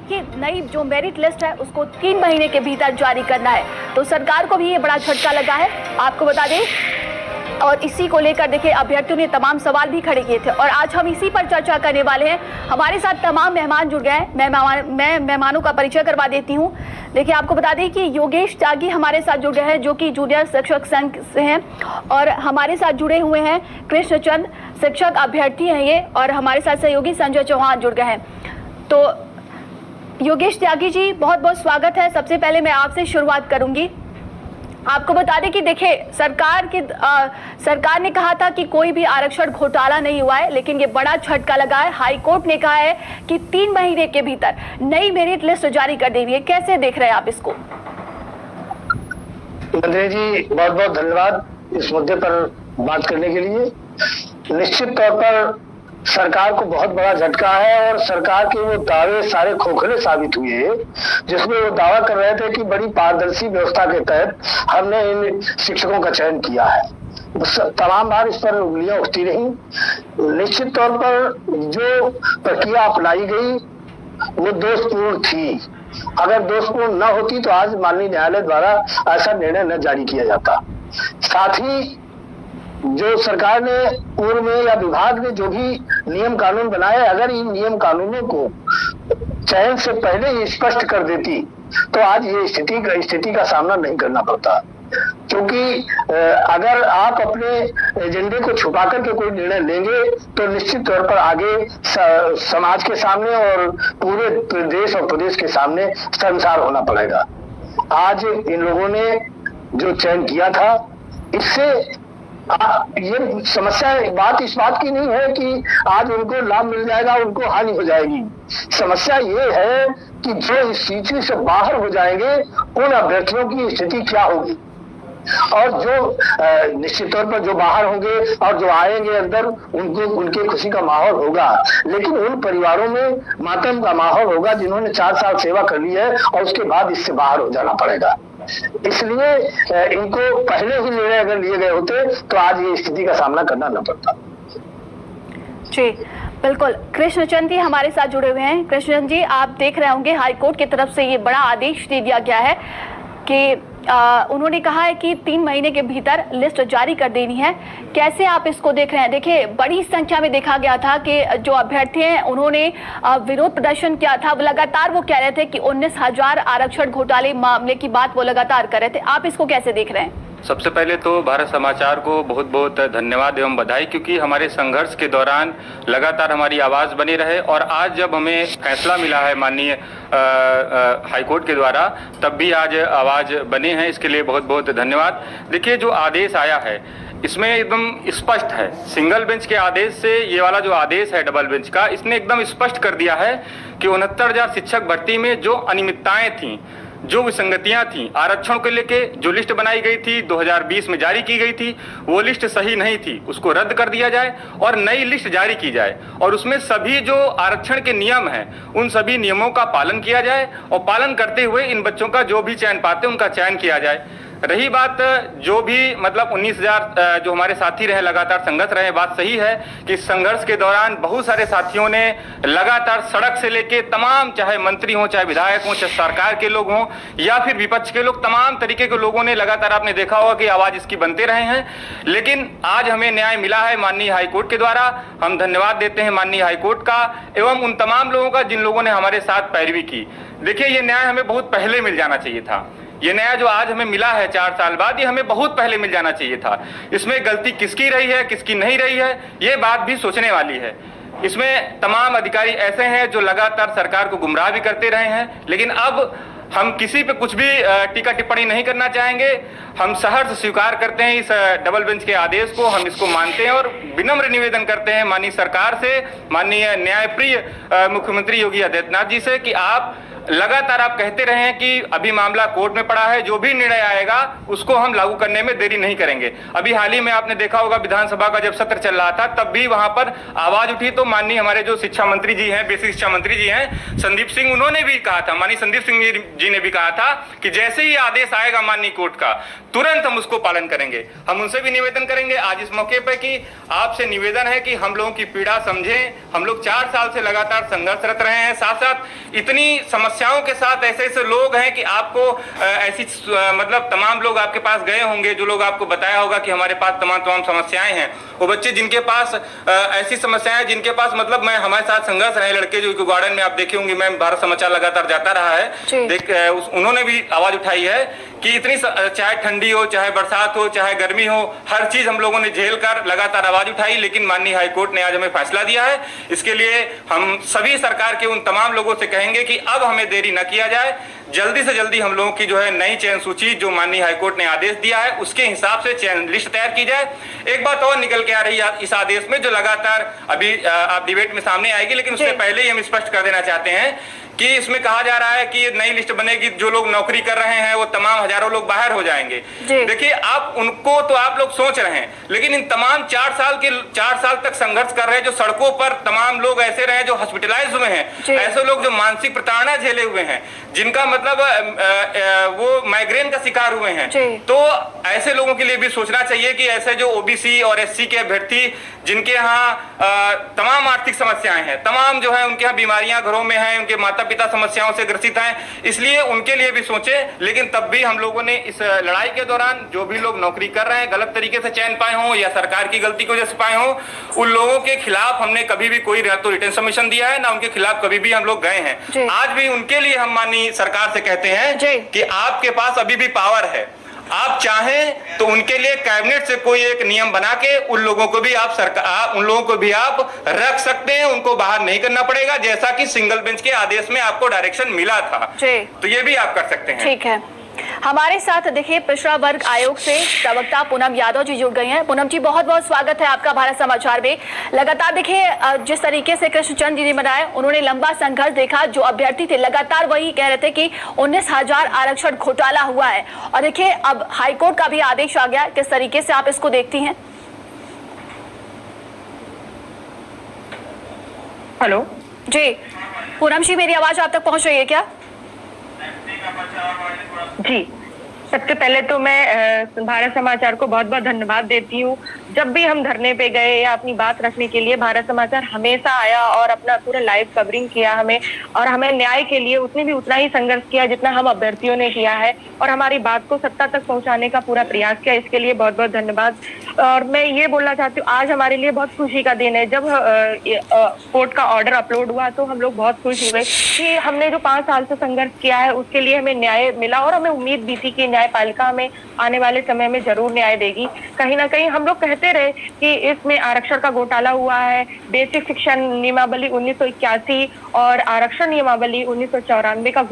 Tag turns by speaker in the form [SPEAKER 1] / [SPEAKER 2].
[SPEAKER 1] कि नई जो मेरिट लिस्ट है उसको 3 महीने के भीतर जारी करना है। तो सरकार को भी ये बड़ा झटका लगा है, आपको बता दें। और इसी को लेकर देखिए अभ्यर्थियों ने तमाम सवाल भी खड़े किए थे और आज हम इसी पर चर्चा करने वाले हैं। हमारे साथ तमाम मेहमान जुड़ गए हैं। मैं मेहमानों का परिचय करवा देती हूँ। देखिए आपको बता दें कि योगेश त्यागी हमारे साथ जुड़ गए हैं, जो कि जूनियर शिक्षक संघ से हैं, और हमारे साथ जुड़े हुए हैं कृष्णचंद, शिक्षक अभ्यर्थी हैं ये, और हमारे साथ सहयोगी संजय चौहान जुड़ गए हैं। तो योगेश त्यागी जी, बहुत बहुत स्वागत है। सबसे पहले मैं आपसे शुरुआत करूंगी। आपको बता दें कि देखिए सरकार ने कहा था कि कोई भी आरक्षण घोटाला नहीं हुआ है, लेकिन ये बड़ा झटका लगा है। हाई कोर्ट ने कहा है कि 3 महीने के भीतर नई मेरिट लिस्ट जारी कर देनी है। कैसे देख रहे हैं आप इसको?
[SPEAKER 2] मंत्री जी, बहुत बहुत धन्यवाद इस मुद्दे पर बात करने के लिए। निश्चित तौर पर सरकार को बहुत बड़ा झटका है और सरकार के वो दावे सारे खोखले साबित हुए, जिसमें वो दावा कर रहे थे कि बड़ी पारदर्शी व्यवस्था के तहत हमने इन शिक्षकों का चयन किया है। तमाम बार इस पर उंगलियां उठती रही। निश्चित तौर पर जो प्रक्रिया अपनाई गई वो दोषपूर्ण थी। अगर दोषपूर्ण न होती तो आज माननीय न्यायालय द्वारा ऐसा निर्णय न जारी किया जाता। साथ ही जो सरकार ने पूर्व में या विभाग ने जो भी नियम कानून बनाए, अगर इन नियम कानूनों को चयन से पहले ही स्पष्ट कर देती तो आज ये स्थिति का सामना नहीं करना पड़ता। क्योंकि अगर आप अपने एजेंडे को छुपा करके कोई निर्णय लेंगे तो निश्चित तौर पर आगे समाज के सामने और पूरे देश और प्रदेश के सामने शर्मसार होना पड़ेगा। आज इन लोगों ने जो चयन किया था, इससे ये समस्या बात इस बात की नहीं है कि आज उनको लाभ मिल जाएगा, उनको हानि हो जाएगी। समस्या ये है कि जो इस स्थिति से बाहर हो जाएंगे उन अभ्यर्थियों की स्थिति क्या होगी, और जो निश्चित तौर पर जो बाहर होंगे और जो आएंगे अंदर, उनको उनके खुशी का माहौल होगा, लेकिन उन परिवारों में मातम का माहौल होगा जिन्होंने 4 साल सेवा कर ली है और उसके बाद इससे बाहर हो जाना पड़ेगा। इसलिए इनको पहले ही निर्णय अगर लिए गए होते तो आज ये स्थिति का सामना करना न पड़ता।
[SPEAKER 1] जी बिल्कुल। कृष्णचंद जी हमारे साथ जुड़े हुए हैं। कृष्णचंद जी, आप देख रहे होंगे हाईकोर्ट की तरफ से ये बड़ा आदेश दे दिया गया है कि उन्होंने कहा है कि 3 महीने के भीतर लिस्ट जारी कर देनी है। कैसे आप इसको देख रहे हैं? देखिए बड़ी संख्या में देखा गया था कि जो अभ्यर्थी हैं उन्होंने विरोध प्रदर्शन किया था। लगातार वो कह रहे थे कि 19,000 आरक्षण घोटाले मामले की बात वो लगातार कर रहे थे। आप इसको कैसे देख रहे हैं?
[SPEAKER 3] सबसे पहले तो भारत समाचार को बहुत बहुत धन्यवाद एवं बधाई, क्योंकि हमारे संघर्ष के दौरान लगातार हमारी आवाज़ बनी रहे और आज जब हमें फैसला मिला है माननीय हाईकोर्ट के द्वारा, तब भी आज आवाज़ बने हैं। इसके लिए बहुत बहुत धन्यवाद। देखिए जो आदेश आया है इसमें एकदम स्पष्ट है। सिंगल बेंच के आदेश से ये वाला जो आदेश है डबल बेंच का, इसने एकदम स्पष्ट कर दिया है कि 69,000 शिक्षक भर्ती में जो अनियमितताएं थीं, जो विसंगतियां थीं, आरक्षण को लेके जो लिस्ट बनाई गई थी 2020 में जारी की गई थी, वो लिस्ट सही नहीं थी, उसको रद्द कर दिया जाए और नई लिस्ट जारी की जाए और उसमें सभी जो आरक्षण के नियम हैं उन सभी नियमों का पालन किया जाए और पालन करते हुए इन बच्चों का जो भी चयन पाते उनका चयन किया जाए। रही बात जो भी मतलब 19,000 जो हमारे साथी रहे, लगातार संघर्ष रहे, बात सही है कि संघर्ष के दौरान बहुत सारे साथियों ने लगातार सड़क से लेके तमाम, चाहे मंत्री हों, चाहे विधायक हों, चाहे सरकार के लोग हों या फिर विपक्ष के लोग, तमाम तरीके के लोगों ने लगातार, आपने देखा होगा कि आवाज़ इसकी बनते रहे हैं। लेकिन आज हमें न्याय मिला है माननीय हाईकोर्ट के द्वारा। हम धन्यवाद देते हैं माननीय हाईकोर्ट का एवं उन तमाम लोगों का जिन लोगों ने हमारे साथ पैरवी की। देखिए ये न्याय हमें बहुत पहले मिल जाना चाहिए था। ये नया जो आज हमें मिला है 4 साल बाद, ये हमें बहुत पहले मिल जाना चाहिए था। इसमें गलती किसकी रही है, किसकी नहीं रही है, ये बात भी सोचने वाली है। इसमें तमाम अधिकारी ऐसे हैं जो लगातार सरकार को गुमराह भी करते रहे हैं, लेकिन अब हम किसी पे कुछ भी टीका टिप्पणी नहीं करना चाहेंगे। हम सहर्ष स्वीकार करते हैं इस डबल बेंच के आदेश को, हम इसको मानते हैं और विनम्र निवेदन करते हैं माननीय सरकार से, माननीय न्यायप्रिय मुख्यमंत्री योगी आदित्यनाथ जी से कि आप लगातार आप कहते रहे हैं कि अभी मामला कोर्ट में पड़ा है, जो भी निर्णय आएगा उसको हम लागू करने में देरी नहीं करेंगे। अभी हाल ही में आपने देखा होगा विधानसभा का जब सत्र चल रहा था तब भी वहां पर आवाज उठी, तो माननीय हमारे जो शिक्षा मंत्री जी हैं, बेसिक शिक्षा मंत्री जी हैं संदीप सिंह, उन्होंने भी कहा था, माननीय संदीप सिंह जी ने भी कहा था कि जैसे ही आदेश आएगा माननीय कोर्ट का तुरंत हम उसको पालन करेंगे। हम उनसे भी निवेदन करेंगे आज इस मौके पर कि आपसे निवेदन है कि हम लोगों की पीड़ा समझें। हम लोग 4 साल से लगातार संघर्षरत रहे हैं, साथ साथ इतनी समस्याओं के साथ ऐसे ऐसे लोग हैं कि आपको ऐसी मतलब तमाम लोग आपके पास गए होंगे, जो लोग आपको बताया होगा कि हमारे पास तमाम समस्याएं हैं। वो बच्चे जिनके पास ऐसी समस्याएं, जिनके पास मतलब मैं हमारे साथ संघर्ष रहे लड़के जो इको गार्डन में आप देखे होंगे, मैं भारत समाचार लगातार जाता रहा है, उन्होंने भी आवाज उठाई है कि इतनी चाहे ठंडी हो, चाहे बरसात हो, चाहे गर्मी हो, हर चीज हम लोगों ने झेल कर लगातार आवाज उठाई, लेकिन माननीय हाईकोर्ट ने आज हमें फैसला दिया है। इसके लिए हम सभी सरकार के उन तमाम लोगों से कहेंगे कि अब हमें देरी न किया जाए, जल्दी से जल्दी हम लोगों की जो है नई चयन सूची जो माननीय हाईकोर्ट ने आदेश दिया है उसके हिसाब से चयन लिस्ट तैयार की जाए। एक बात और निकल के आ रही है इस आदेश में, जो लगातार अभी आप डिबेट में सामने आएगी, लेकिन उससे पहले ही हम स्पष्ट कर देना चाहते हैं कि इसमें कहा जा रहा है कि नई लिस्ट बनेगी, जो लोग नौकरी कर रहे हैं वो तमाम हजारों लोग बाहर हो जाएंगे। देखिए, आप उनको तो आप लोग सोच रहे हैं, लेकिन इन तमाम 4 साल तक संघर्ष कर रहे हैं, जो सड़कों पर तमाम लोग ऐसे रहे जो हॉस्पिटलाइज हुए हैं, ऐसे लोग जो मानसिक प्रताड़ना झेले हुए हैं, जिनका मतलब वो माइग्रेन का शिकार हुए हैं, तो ऐसे लोगों के लिए भी सोचना चाहिए कि ऐसे जो ओबीसी और एससी के अभ्यर्थी जिनके यहाँ तमाम आर्थिक समस्याएं हैं, तमाम जो है उनके यहाँ बीमारियां घरों में हैं, उनके माता पिता समस्याओं से ग्रसित हैं, इसलिए उनके लिए भी सोचें। लेकिन तब भी हम लोगों ने इस लड़ाई के दौरान जो भी लोग नौकरी कर रहे हैं, गलत तरीके से चयन पाए हों या सरकार की गलती की वजह से पाए हों, उन लोगों के खिलाफ हमने कभी भी कोई तो रिटर्न सबमिशन दिया है, ना उनके खिलाफ कभी भी हम लोग गए हैं। आज भी उनके लिए हम माननीय सरकार से कहते हैं कि आपके पास अभी भी पावर है, आप चाहें तो उनके लिए कैबिनेट से कोई एक नियम बना के उन लोगों को भी आप रख सकते हैं, उनको बाहर नहीं करना पड़ेगा, जैसा कि सिंगल बेंच के आदेश में आपको डायरेक्शन मिला था, तो ये भी आप कर सकते हैं।
[SPEAKER 1] ठीक है, हमारे साथ देखिए पिछड़ा वर्ग आयोग से प्रवक्ता पूनम यादव जी जुड़ गई हैं। पूनम जी, बहुत बहुत स्वागत है आपका भारत समाचार में। लगातार देखिए जिस तरीके से कृष्णचंद्र जी ने बनाया, उन्होंने लंबा संघर्ष देखा, जो अभ्यर्थी थे लगातार वही कह रहे थे कि 19,000 आरक्षण घोटाला हुआ है, और देखिए अब हाईकोर्ट का भी आदेश आ गया। किस तरीके से आप इसको देखती हैं?
[SPEAKER 4] हेलो
[SPEAKER 1] जी पूनम जी, मेरी आवाज आप तक पहुंच रही है क्या?
[SPEAKER 4] जी, सबसे पहले तो मैं भारत समाचार को बहुत बहुत धन्यवाद देती हूँ। जब भी हम धरने पे गए या अपनी बात रखने के लिए, भारत समाचार हमेशा आया और अपना पूरा लाइव कवरिंग किया हमें, और हमें न्याय के लिए उतना ही संघर्ष किया जितना हम अभ्यर्थियों ने किया है, और हमारी बात को सत्ता तक पहुंचाने का पूरा प्रयास किया। इसके लिए बहुत बहुत धन्यवाद। और मैं ये बोलना चाहती हूँ, आज हमारे लिए बहुत खुशी का दिन है। जब कोर्ट का ऑर्डर अपलोड हुआ तो हम लोग बहुत खुश हुए कि हमने जो 5 साल से संघर्ष किया है उसके लिए हमें न्याय मिला, और हमें उम्मीद भी थी कि न्यायपालिका हमें आने वाले समय में जरूर न्याय देगी। कहीं ना कहीं हम लोग कहते रहे कि इसमें आरक्षण का घोटाला हुआ है, बेसिक शिक्षा नियमावली 1981 और आरक्षण नियमावली 1994 का